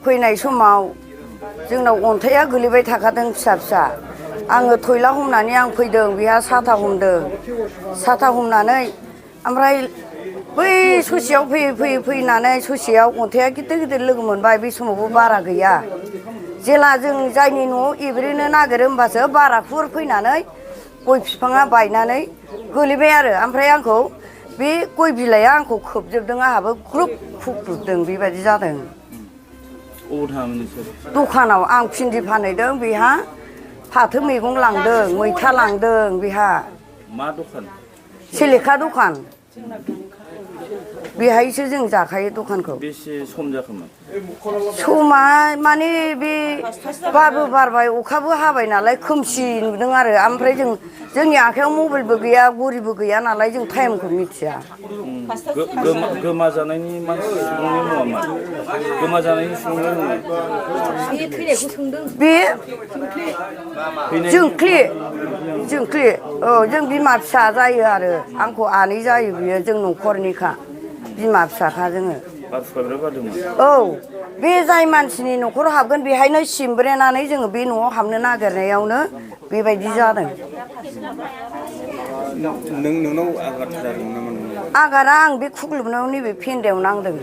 फैनाय समाव जोंनाव अन्थाइया गोलैबाय थाखादों फिसा फिसा आङो थयला हमनानै आं फैदों बेहा साथा हमदों साथा हमनानै ओमफ्राय बै ससेयाव फैयै फैनानै ससेयाव अन्थाइया गिदिर गिदिर लोगो मोनबाय बे समावबो बारा गैया जेला जों जायनि न'आव एब्रेनो नागिरो होमबासो बारा हुर फैनानै गय बिफाङा बायनानै गोलैबाय आरो ओमफ्राय आंखौ बे गय बिलाइया आंखौ खोबजोबदों आंहाबो ग्रुप खुग्लुबदों बेबायदि जादों दखानाव आं भिन्दि फानहैदों बेहा फाथो मैगं लांदों मैथा लांदों बेहा मा दखान सेलेखा दखान बेहायसो जों जाखायो दखानखौ बेसे सम जाखोमोन समा माने बे बारबो बारबाय अखाबो हाबाय नालाय खोमसि नुदों आरो ओमफ्राय जोंनि आखायाव मबाइलबो गैया घरिबो गैया नालाय जों टाइमखौ मिथिया गोमाजानायनि सुबुंनि मुङा मा गोमाजानायनि सुबुंनि मुङा बे जोंख्लि औ जों बिमा फिसा जायो आरो आंखौ आनै जायो बियो जों न'खरनिखा बिमा फिसाखा जोङो औ बे जाय मानसिनि न'खराव हाबगोन बेहायनो सिमब्रेनानै जोङो बे न'आव हाबनो नागिरनायावनो बेबायदि जादों नोंनाव आघात जादों नामा आघातआ आं बे खुग्लुबनायाव नैबे फेन्दायाव नांदों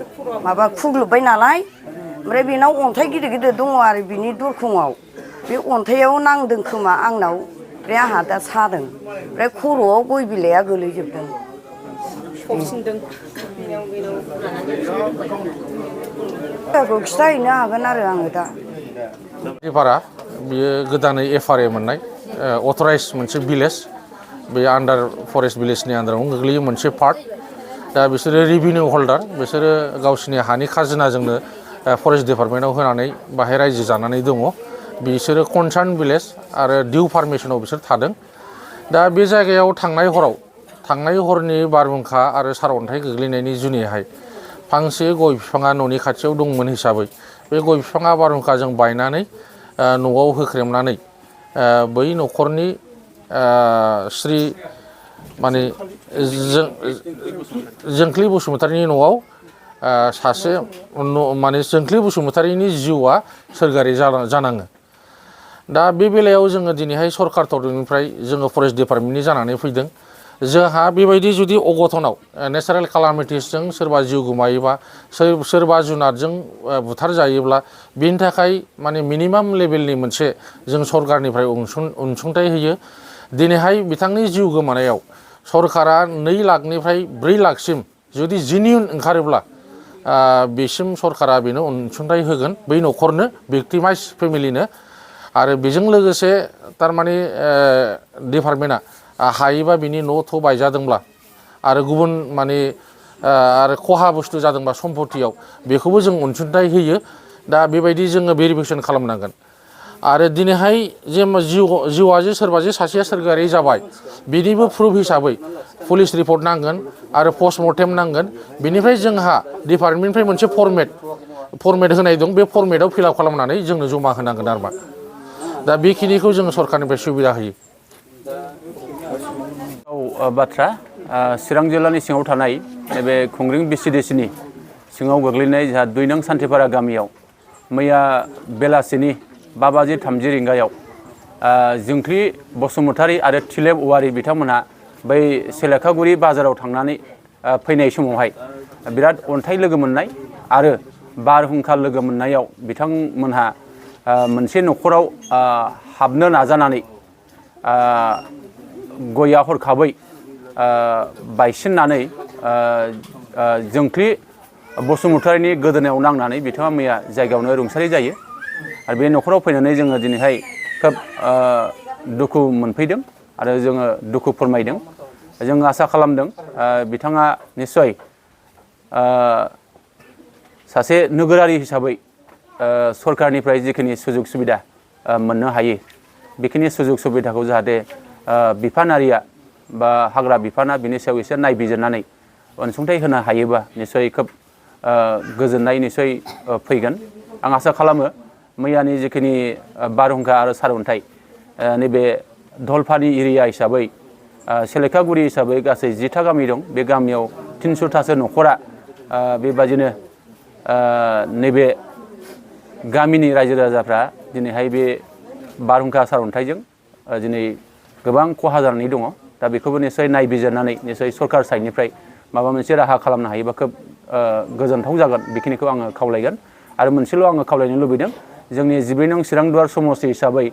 माबा खुग्लुबबाय नालाय ओमफ्राय बेनाव अन्थाइ गिदिर गिदिर दङ आरो बिनि दरखंआव बे अन्थाइयाव नांदों खोमा आंनाव ओमफ्राय आंहा दा सादों ओमफ्राय खर'आव गय बिलाइया गोलैजोबदों खिथाहैनो हागोन आरो आङो दा एफारा बियो गोदानै एफआरए मोननाय अथराइज मोनसे भिलेज बे आन्डार फरेस्ट भिलेजनि आन्डारावनो गोग्लैयो मोनसे पार्ट दा बिसोरो रेभिनिउ हल्डार बिसोरो गावसिनि हानि खाजोनाजोंनो फरेस्ट डिपार्टमेन्टआव होनानै बाहाय रायजो जानानै दङ बिसोरो कनसार्न भिलेज आरो डिउ फार्मेसनाव बिसोर थादों दा बे जायगायाव थांनाय हरनि बारहुंखा आरो सारअन्थाइ गोग्लैनायनि जुनैहाय फांसे गय बिफाङा न'नि खाथियाव दंमोन हिसाबै बे गय बिफाङा बारहुंखाजों बायनानै न'आव होख्रेमनानै बै न'खरनि श्री माने जोंख्लि बसुमतारीनि न'आव सासे माने जोंख्लि बसुमतारीनि जिउआ सोरगोआरि जानाङो दा बे बेलायाव जोङो दिनैहाय सरकार तरफनिफ्राय जोङो फरेस्ट डिपार्टमेन्टनि जानानै फैदों जोंहा बेबायदि जुदि अघटनाव नेचारेल कालामिटिसजों सोरबा जिउ गोमायोबा सोरबा जुनारजों बुथार जायोब्ला बेनि थाखाय माने मिनिमाम लेभेलनि मोनसे जों सरकारनिफ्राय अनसुंथाइ होयो दिनैहाय बिथांनि जिउ गोमानायाव सरकारा 2 लाखनिफ्राय 4 लाखसिम जुदि जेन्युइन ओंखारोब्ला बेसिम सरकारा बेनो अनसुंथाइ होगोन बै न'खरनो भिक्टिमाइज फेमिलिनो आरो बेजों लोगोसे थारमाने डिपार्टमेन्टआ हायोबा बिनि न' बायजादोंब्ला आरो गुबुन माने आरो खहा बुस्थु जादोंबा सम्पतियाव बेखौबो जों अनसुंथाइ होयो दा बेबायदि जोङो भेरिफिकेसन खालामनांगोन आरो दिनैहाय जे जिउआ जे सोरबा जे सासेया सोरगोआरि जाबाय बिनिबो प्रुफ हिसाबै पुलिस रिपर्ट नांगोन आरो पस्टमर्टेम नांगोन बेनिफ्राय जोंहा डिपार्टमेन्टनिफ्राय मोनसे फर्मेट होनाय दं बे फर्मेटाव फिलआप खालामनानै जोंनो जमा होनांगोन आरोमा दा बेखिनिखौ जोङो सरकारनिफ्राय सुबिदा होयो बाथ्रा चिरां जिल्लानि सिङाव थानाय नैबे खुंग्रिं बिसिडिसिनि सिङाव गोग्लैनाय जोंहा 2 नं सान्थिपारा गामियाव मैया बेलासिनि 5:30 रिंगायाव जोंख्लि बसुमतारी आरो थिलेब औवारी बिथांमोनहा बै सेलेखागुरि बाजाराव थांनानै फैनाय समावहाय बिराद अन्थाइ लोगो मोननाय आरो बारहुंखा लोगो मोननायाव बिथांमोनहा मोनसे न'खराव हाबनो नाजानानै गया हरखाबै बायसिननानै जोंख्लि बसुमतारीनि गोदोनायाव नांनानै बिथाङा मैया जायगायावनो रुंसारि जायो आरो बे न'खराव फैनानै जोङो दिनैहाय खोब दुखु मोनफैदों आरो जोङो दुखु फोरमायदों जों आसा खालामदों बिथाङा निस्सय सासे नोगोरारि हिसाबै सरकारनिफ्राय जिखिनि सुजुग सुबिदा मोननो हायो बेखिनि सुजुग सुबिदाखौ जाहाथे बिफानारिया बा हाग्रा बिफाना बिनि सायाव एसे नायबिजिरनानै अनसुंथाइ होनो हायोबा निस्सय खोब गोजोननाय निस्सय फैगोन आं आसा खालामो मैयानि जिखिनि बारहुंखा आरो सारअन्थाइ नैबे धलफानि एरिया हिसाबै सेलेखागुरि हिसाबै गासै 10टा गामि दं बे गामियाव 300टासो न'खरा बेबादिनो नैबे गामिनि रायजो राजाफ्रा दिनैहाय बे बारहुंखा सारअन्थाइजों दिनै गोबां खहा जानानै दङ दा बेखौबो निसय नायबिजिरनानै निसय सरकार साइडनिफ्राय माबा मोनसे राहा खालामनो हायोबा खोब गोजोनथाव जागोन बेखिनिखौ आङो खावलायगोन आरो मोनसेल' आङो खावलायनो लुबैदों जोंनि 14 नं चिरांदुवार समस्ति हिसाबै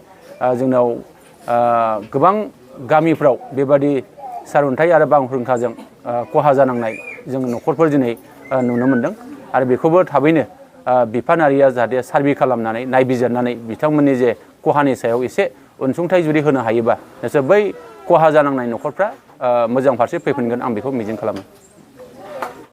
जोंनाव गोबां गामिफ्राव बेबादि सारअन्थाइ आरो बांहुंखाजों खहा जानांनाय जों न'खरफोर दिनै नुनो मोनदों आरो बेखौबो थाबैनो बिफानारिया जाहाथे सार्भे खालामनानै नायबिजिरनानै बिथांमोननि जे खहानि सायाव एसे अनसुंथाइ जुदि होनो हायोबा निसय बै खहा जानांनाय न'खरफ्रा मोजां फारसे फैफिनगोन आं बेखौ मिजिं खालामो